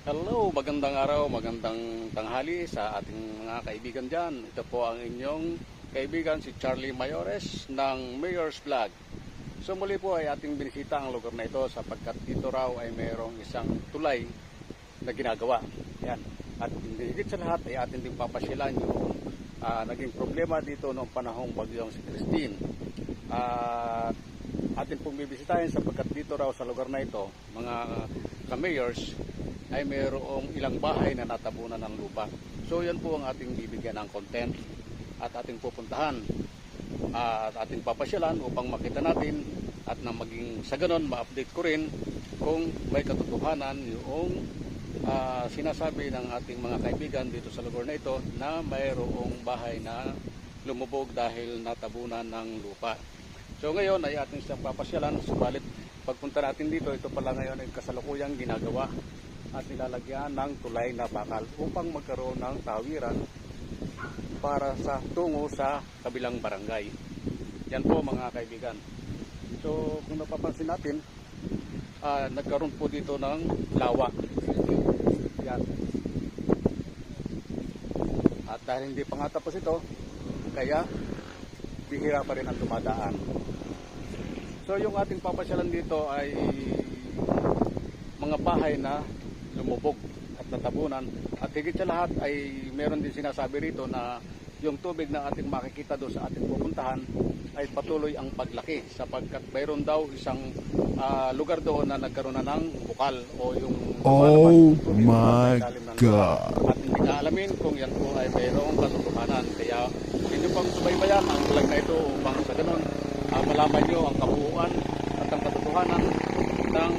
Hello, magandang araw, magandang tanghali sa ating mga kaibigan dyan. Ito po ang inyong kaibigan si Charlie Mayores ng Mayor's Vlog. So muli po ay ating binisita ang lugar na ito sapagkat dito raw ay mayroong isang tulay na ginagawa. Yan. At hindi higit sa lahat ay ating din papasyalan yung naging problema dito noong panahong bagyong si Christine. Atin pong bibisitahin sapagkat dito raw sa lugar na ito, mga ka-mayors, ay mayroong ilang bahay na natabunan ng lupa. So yan po ang ating bibigyan ng content at ating pupuntahan at ating papasyalan upang makita natin at na maging sa ganon ma-update ko rin kung may katotohanan yung sinasabi ng ating mga kaibigan dito sa lugar na ito na mayroong bahay na lumubog dahil natabunan ng lupa. So ngayon ay ating siyang papasyalan, subalit pagpunta natin dito, ito pala ngayon ay kasalukuyang ginagawa at nilalagyan ng tulay na bakal upang magkaroon ng tawiran para sa tungo sa kabilang barangay. Yan po mga kaibigan. So kung napapansin natin, nagkaroon po dito ng lawa. Yan. At dahil hindi pa nga tapos ito, kaya bihira pa rin ang dumadaan. So yung ating papasyalan dito ay mga bahay na lumubog at natabunan, at higit sa lahat ay meron din sinasabi rito na yung tubig na ating makikita doon sa ating pupuntahan ay patuloy ang paglaki sapagkat mayroon daw isang lugar doon na nagkaroon na ng bukal o yung my God. At hindi na alamin kung yan po ay mayroong katotohanan, kaya hindi pang subaybayan ang vlog na ito upang sa ganun malaman nyo ang kabuuan at ang katotohanan ng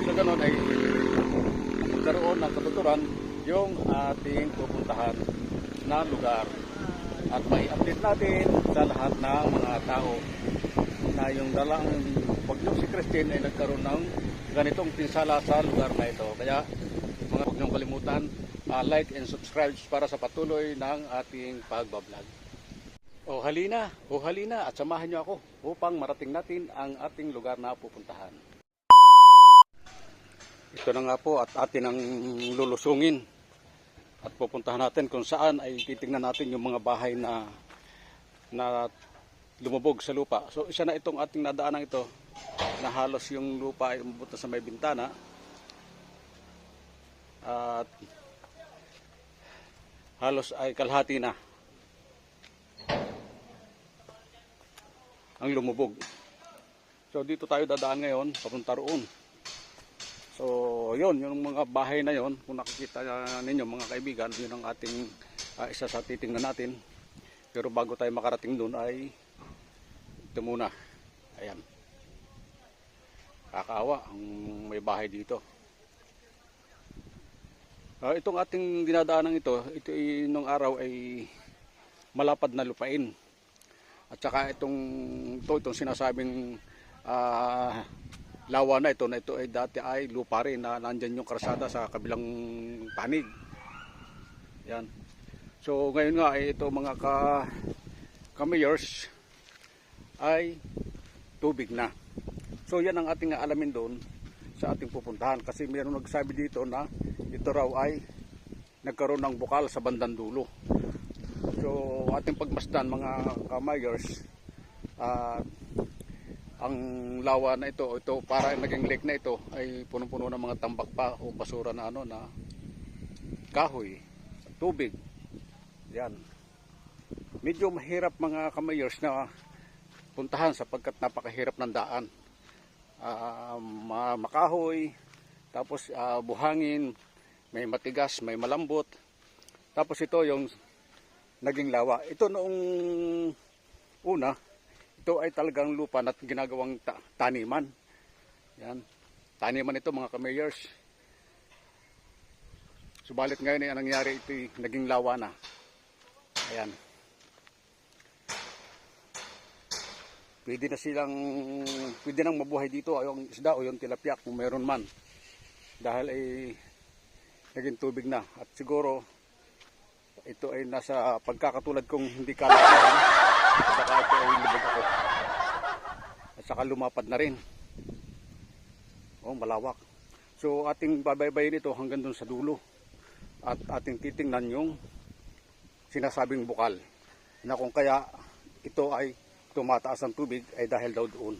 sa ganun ay magkaroon ng katuturan yung ating pupuntahan na lugar at may update natin sa lahat ng mga tao na yung dalang bagyong si Christine ay nagkaroon ng ganitong pinsala sa lugar na ito. Kaya mga huwag niyong kalimutan like and subscribe para sa patuloy ng ating pagbablog. O halina at samahan niyo ako upang marating natin ang ating lugar na pupuntahan. Ito na nga po at atin ang lulusungin at pupuntahan natin kung saan ay titingnan natin yung mga bahay na lumubog sa lupa. So isa na itong ating nadaanan ito na halos yung lupa ay umabot na sa may bintana at halos ay kalahati na ang lumubog. So dito tayo dadaan ngayon papunta roon. So yun, yung mga bahay na yon, kung nakikita ninyo mga kaibigan, yun ang ating isa sa titingnan natin. Pero bago tayo makarating doon ay ito muna. Ayan. Kakaawa ang may bahay dito. Itong ating dinadaanan ito nung araw ay malapad na lupain. At saka itong sinasabing lawa na ito ay dati ay lupa rin na nandyan yung karsada sa kabilang panig. Yan. So ngayon nga ay ito mga ka-mayors ay tubig na. So yan ang ating alamin doon sa ating pupuntahan kasi mayroong nagsabi dito na ito raw ay nagkaroon ng bukal sa bandang dulo. So ating pagmasdan mga ka-mayors, ang lawa na ito para naging lake na ito ay punong-puno ng mga tambak pa o basura na na kahoy, tubig. Yan. Medyo mahirap mga ka-mayors na puntahan sapagkat napakahirap ng daan. Makahoy, tapos buhangin, may matigas, may malambot. Tapos ito yung naging lawa. Ito noong una, ito ay talagang lupa na ginagawang taniman. Yan. Taniman ito mga ka-mayors. Subalit ngayon ay nangyari ito naging lawa na. Ayan. Pwede nang mabuhay dito yung isda o yung tilapia kung meron man. Dahil ay naging tubig na. At siguro ito ay nasa pagkakatulad kong hindi kalakihan. At saka ito ay lubog ako. At saka lumapad na rin. Oh, malawak. So ating babaybayin ito hanggang dun sa dulo. At ating titingnan yung sinasabing bukal. Na kung kaya ito ay tumataas ang tubig ay dahil daw doon.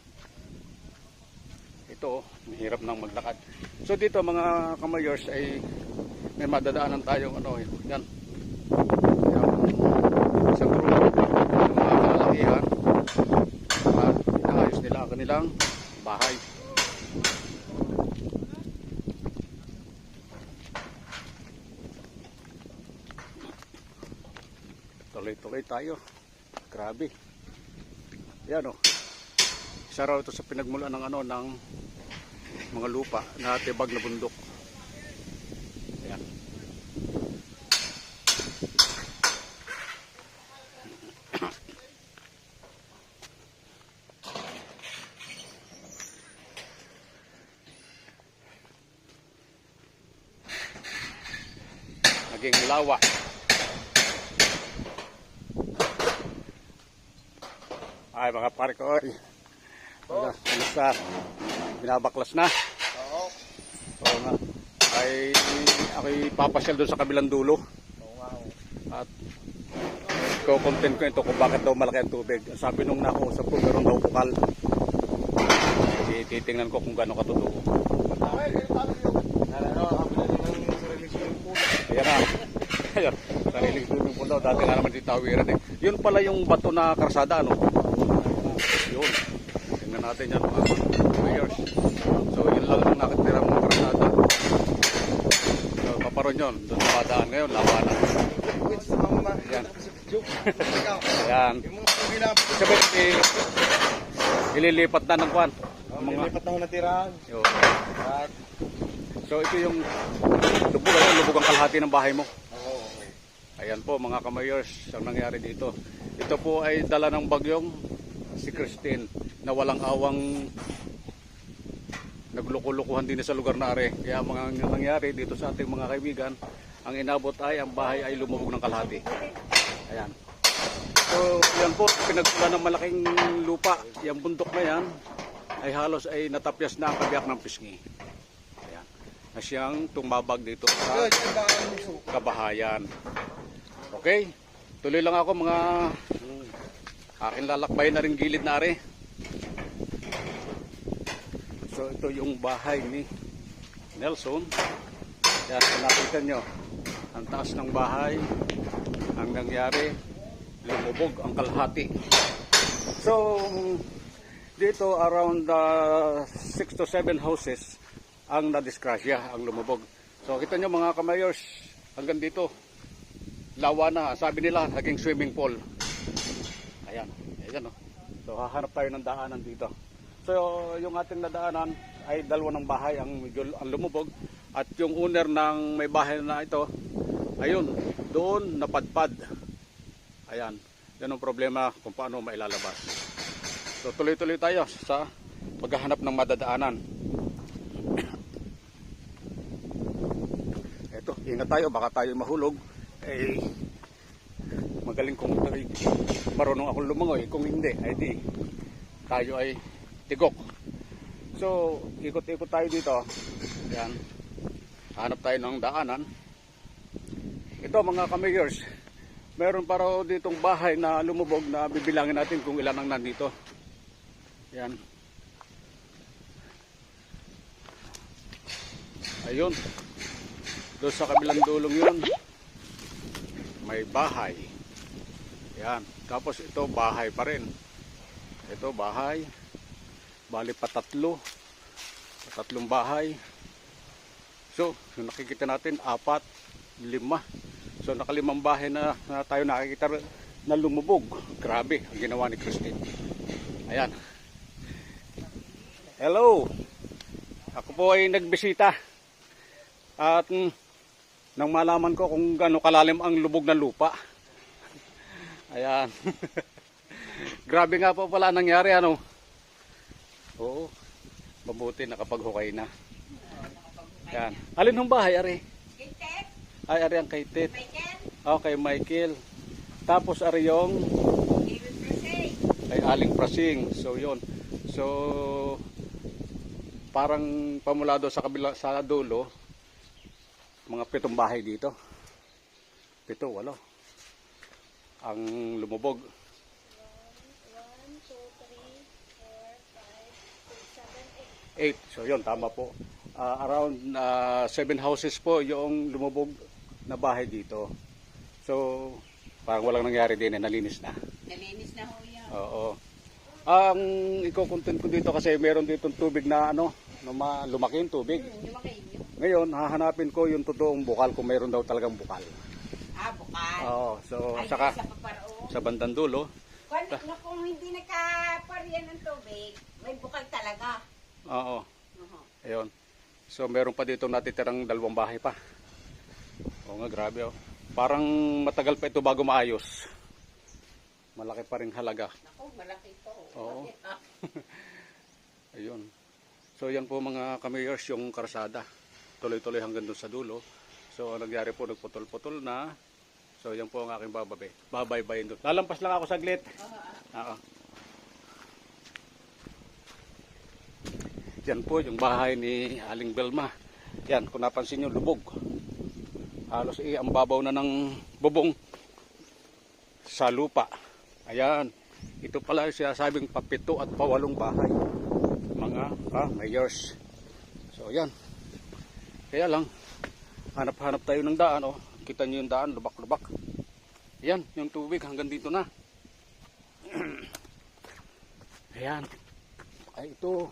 Ito, mahirap nang maglakad. So dito mga kamayors ay may madadaanan tayong ano, yan. Sa grupo, yung mga kalalakihan. At inaayos nila ang kanilang bahay. Tuloy-tuloy tayo. Grabe. Yan o. Isa raw ito sa pinagmulan ng ano ng mga lupa na tibag na bundok. Ayan. Naging lawa. Ay mga pare ko. Kamusta? Binabaklas na? Oo. Oo nga. Ay ako'y papasyal doon sa kabilang dulo. Oo nga. At ko-content ko ito kung bakit daw malaki ang tubig. Sabi nung nakausap ko, meron daw bukal. Titingnan ko kung gano'ng katotoo. Ayan na. Ayan. Sariling swimming pool daw. Dati nga naman di tawiran eh. Yun pala yung bato na karsada, ano? Yun. Tingnan natin yan mga players. So yun lang ang nakatira mga karsada. So paparon yun. Doon sa padaan ngayon. Lawanan. Ayan. Ayan. Sabi, ililipat na ng kwan. Lilipat na ho natirahan. Yun. So ito yung lubog. Ayan, lubog ang kalahati ng bahay mo. Oo. Ayan po mga kamayors, ang nangyari dito. Ito po ay dala ng bagyong si Christine na walang awang naglulukuhan din sa lugar na are. Kaya mga nangyari dito sa ating mga kaibigan, ang inabot ay ang bahay ay lumubog ng kalahati. Ayan. So yan po, pinagkulan ng malaking lupa. Yung bundok na yan ay halos ay natapyas na ang kabiyak ng pisngi. Ayan. Na siyang tumabag dito sa kabahayan. Okay, tuloy lang ako mga aking lalakbay na rin gilid na are. So ito yung bahay ni Nelson. Yan, kung nakita nyo, ang taas ng bahay, ang nangyari, lumubog ang kalahati. So dito around 6 to 7 houses ang nadiskrasya, ang lumubog. So kita nyo mga kamayors, hanggang dito lawa na, sabi nila naging swimming pool. Ayan, ayan o. So hahanap tayo ng daanan dito. So yung ating nadaanan ay dalawa ng bahay ang lumubog. At yung owner ng may bahay na ito, ayun, doon napadpad. Ayan, yan ang problema kung paano mailalabas. So tuloy-tuloy tayo sa paghahanap ng madadaanan. Eto, ingat tayo, baka tayo mahulog. Eh, magaling kung marunong akong lumangoy. Kung hindi, ay di tayo ay tigok. So ikot-ikot tayo dito. Yan, hanap tayo ng daanan. Ito mga kamayors, meron pa raw ditong bahay na lumubog na bibilangin natin kung ilan ang nandito. Yan, ayun, doon sa kabilang dulong yun may bahay. Yan. Tapos ito bahay pa rin. Ito bahay. Bali patatlo. Patatlong bahay. So, yung nakikita natin 4, 5. So, nakalimang bahay na tayo nakikita na lumubog. Grabe ang ginawa ni Christine. Ayan. Hello. Ako po ay nagbisita. At nang malaman ko kung gaano kalalim ang lubog ng lupa. Ayan. Grabe nga po pala nangyari, ano? Oo. Mabuti nakapaghukay na. Ayan. Alin ng bahay, Ari? Ay, Ari ang kay Tit. Okay, Michael. Tapos Ari yung kay Aling Prasing. So, yun. So, parang pamulado sa kabila sa dulo, mga 7 bahay dito. 7, 8 ang lumubog. 1, 2, 3, 4, 5, 6, 7, 8. So yun, tama po. Around 7 houses po yung lumubog na bahay dito. So parang walang nangyari din, nalinis na. Nalinis na ho yan. Oo. Ang iko-content ko dito kasi meron ditong tubig na lumaki yung tubig. Lumaki nyo. Ngayon, hahanapin ko yung totoong bukal kung meron daw talagang bukal. Bukal. Oo, so Ay, saka sa paparao. sa bandang dulo, Kung hindi nakaparyan ng tubig, may bukal talaga. oo, Oho. ayun. So meron pa dito natitirang 2 bahay pa. Oo nga, grabe oh. Parang matagal pa ito bago maayos. Malaki pa rin halaga. Ako, malaki to. Oo. Ayun. So yan po mga kamayors yung karsada. Tuloy-tuloy hanggang doon sa dulo. So ang nangyari po, nagputol-putol na. So yan po ang aking babaybayin doon. Lalampas lang ako saglit. Oo. Yan po yung bahay ni Aling Belma. Yan, kung napansin nyo, lubog. Halos ang babaw na ng bubong sa lupa. Ayan. Ito pala yung sinasabing pa-7 at pa-8 bahay. Mga mayors. So yan. Kaya lang, hanap-hanap tayo ng daan. Oh. Kita nyo yung daan, lubak-lubak. Ayan, yung tubig hanggang dito na. Ayan. Ay ito.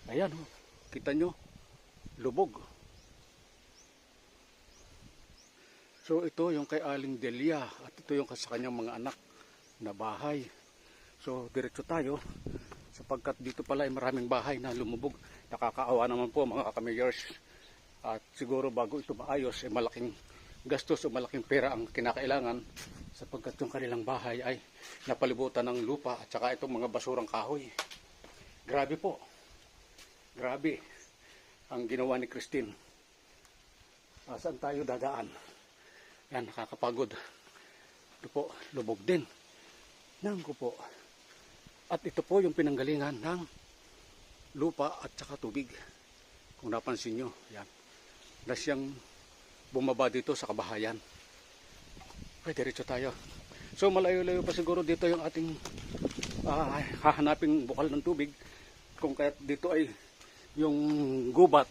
Ayan, oh. Kita nyo. Lubog. So ito yung kay Aling Delia. At ito yung sa kanyang mga anak na bahay. So diretso tayo. Sapagkat dito pala ay maraming bahay na lumubog. Nakakaawa naman po mga kamayors. At siguro bago ito maayos, ay malaking gastos o malaking pera ang kinakailangan sapagkat yung kanilang bahay ay napalibutan ng lupa at saka itong mga basurang kahoy. Grabe po. Grabe ang ginawa ni Christine. Saan tayo dadaan? Yan, nakakapagod. Ito po, lubog din. Nangko po. At ito po yung pinanggalingan ng lupa at saka tubig. Kung napansin nyo, yan. Na siyang bumaba dito sa kabahayan. Okay, diretso tayo. So malayo-layo pa siguro dito yung ating hahanaping bukal ng tubig. Kung kaya dito ay yung gubat.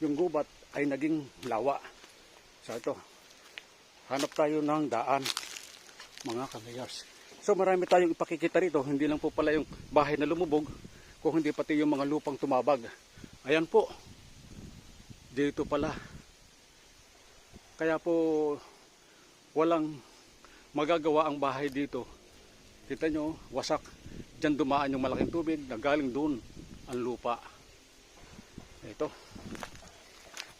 Yung gubat ay naging lawa. So ito, hanap tayo ng daan, mga kamayors. So marami tayong ipakikita rito. Hindi lang po pala yung bahay na lumubog, kung hindi pati yung mga lupang tumabag. Ayan po. Dito pala. Kaya po walang magagawa ang bahay dito. Kita nyo, wasak. Diyan dumaan yung malaking tubig na galing doon ang lupa. Ito.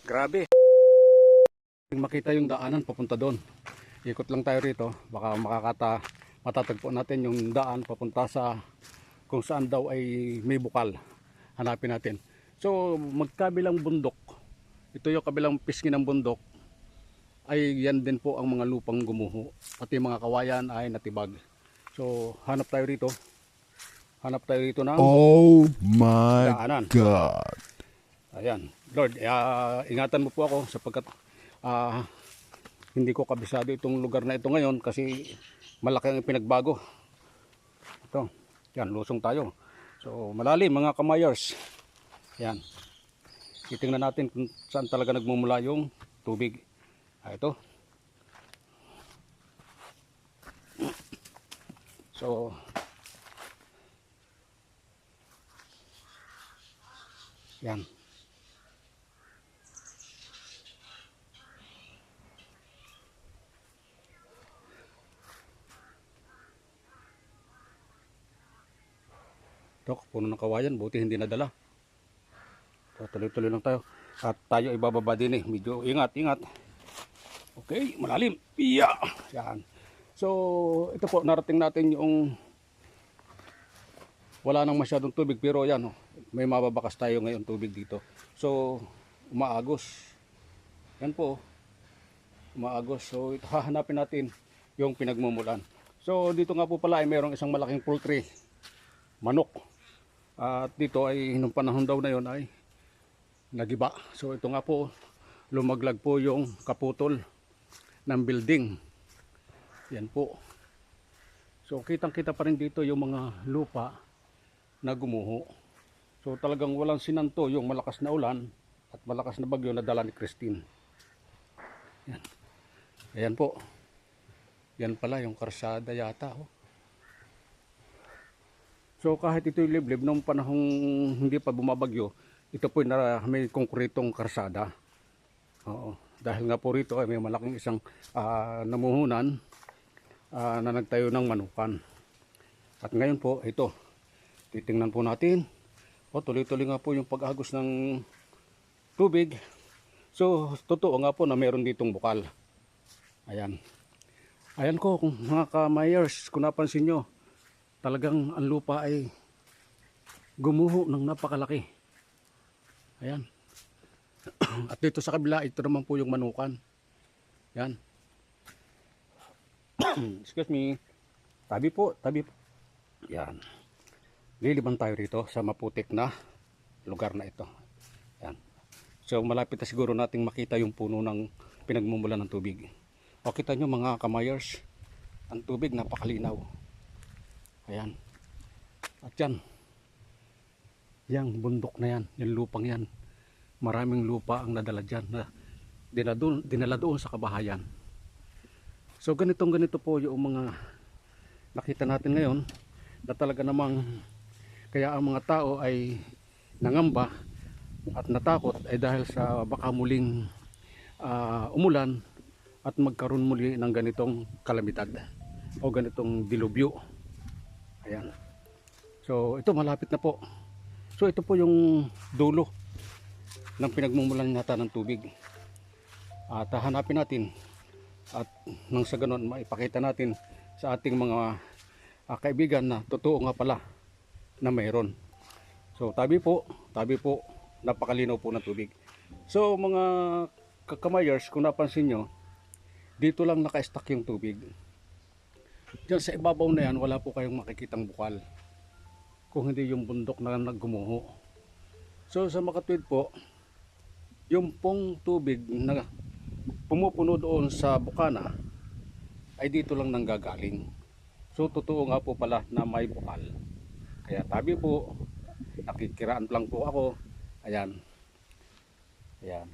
Grabe. Makita yung daanan papunta doon. Ikot lang tayo rito. Baka matatagpo natin yung daan papunta sa kung saan daw ay may bukal. Hanapin natin. So magkabilang bundok. Ito yung kabilang pisngi ng bundok. Ay yan din po ang mga lupang gumuho. Pati mga kawayan ay natibag. So hanap tayo rito. Hanap tayo rito ng Oh my daanan. God. Ayan. Lord, ingatan mo po ako sapagkat hindi ko kabisado itong lugar na ito ngayon kasi malaki ang pinagbago. Ito. Yan, lusong tayo. So malalim mga kamayors. Yan. Titingnan natin kung saan talaga nagmumula yung tubig. Ito. So yan. Ito, puno ng kawayan, buti hindi nadala. So, tuloy-tuloy lang tayo. At tayo ay bababa din eh. Medyo ingat. Okay, malalim. Yeah. Yan. So, ito po, narating natin yung wala nang masyadong tubig. Pero yan, may mababakas tayo ngayon tubig dito. So, umaagos. Yan po. Umaagos. So, ito, hahanapin natin yung pinagmumulan. So, dito nga po pala ay mayroong isang malaking poultry. Manok. At dito ay nung panahon daw na yon ay nagiba. So ito nga po, lumaglag po yung kaputol ng building. Yan po. So kitang-kita pa rin dito yung mga lupa na gumuho. So talagang walang sinanto yung malakas na ulan at malakas na bagyo na dala ni Christine. Yan. Ayan po. Yan pala yung karsada yata. Oh. So kahit ito'y liblib nung panahong hindi pa bumabagyo, ito po may konkretong karsada. Oo. Dahil nga po rito ay may malaking isang namuhunan na nagtayo ng manukan. At ngayon po, ito, titingnan po natin. O, tuloy-tuloy nga po yung pag-agos ng tubig. So, totoo nga po na meron ditong bukal. Ayan. Ayan ko, kung mga ka-Myers, kung napansin nyo, talagang ang lupa ay gumuho ng napakalaki. Ayan. At dito sa kabila, ito naman po yung manukan. Yan. Excuse me. Tabi po, tabi po. Yan. Liliban tayo rito sa maputik na lugar na ito. Yan. So malapit na siguro nating makita yung puno ng pinagmumulan ng tubig. O kita nyo mga kamayers, ang tubig napakalinaw. Ayan. At yan. Yang bundok na yan, yung lupang yan. Maraming lupa ang nadala dyan na dinala doon sa kabahayan. So ganito po yung mga nakita natin ngayon na talaga namang kaya ang mga tao ay nangamba at natakot ay dahil sa baka muling umulan at magkaroon muli ng ganitong kalamidad o ganitong dilubyo. Ayan. So ito malapit na po. So ito po yung dulo ng pinagmumulan nata ng tubig. At hanapin natin at nang sa ganon maipakita natin sa ating mga kaibigan na totoo nga pala na mayroon. So tabi po, napakalinaw po ng tubig. So mga kakamayers, kung napansin nyo, dito lang naka-stack yung tubig. Diyan sa ibabaw na yan, wala po kayong makikitang bukal. Kung hindi yung bundok na naggumuho. So sa Makatwid po, yung pong tubig na pumupuno doon sa bukana ay dito lang nanggagaling. So totoo nga po pala na may bukal. Kaya tabi po, nakikiraan lang po ako. Ayan. Ayan.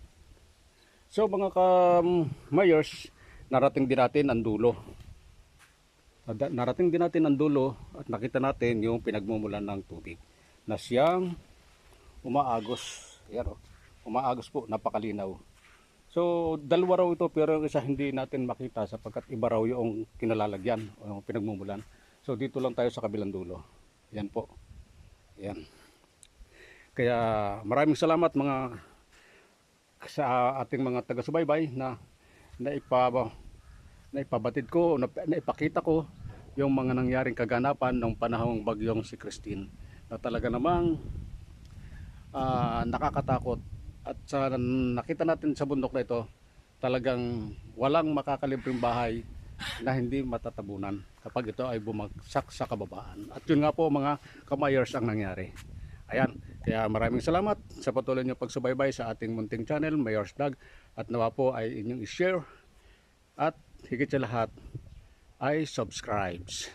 So mga ka-mayors, narating din natin ang dulo. Narating din natin ang dulo at nakita natin yung pinagmumulan ng tubig na siyang umaagos. Ayan, umaagos po, napakalinaw. So dalawa raw ito pero isa hindi natin makita sapagkat iba raw yung kinalalagyan o yung pinagmumulan. So dito lang tayo sa kabilang dulo. Yan po. Yan. Kaya maraming salamat mga sa ating mga taga-subaybay na naipabatid ko, naipakita ko yung mga nangyaring kaganapan ng panahong bagyong si Christine na talaga namang nakakatakot. At sa nakita natin sa bundok na ito, talagang walang makakalibreng bahay na hindi matatabunan kapag ito ay bumagsak sa kababaan. At yun nga po mga kamayers ang nangyari. Ayan, kaya maraming salamat sa patuloy niyong pagsubaybay sa ating munting channel, Mayor's Vlog. At nawa po ay inyong i-share at higit sa lahat ay subscribes.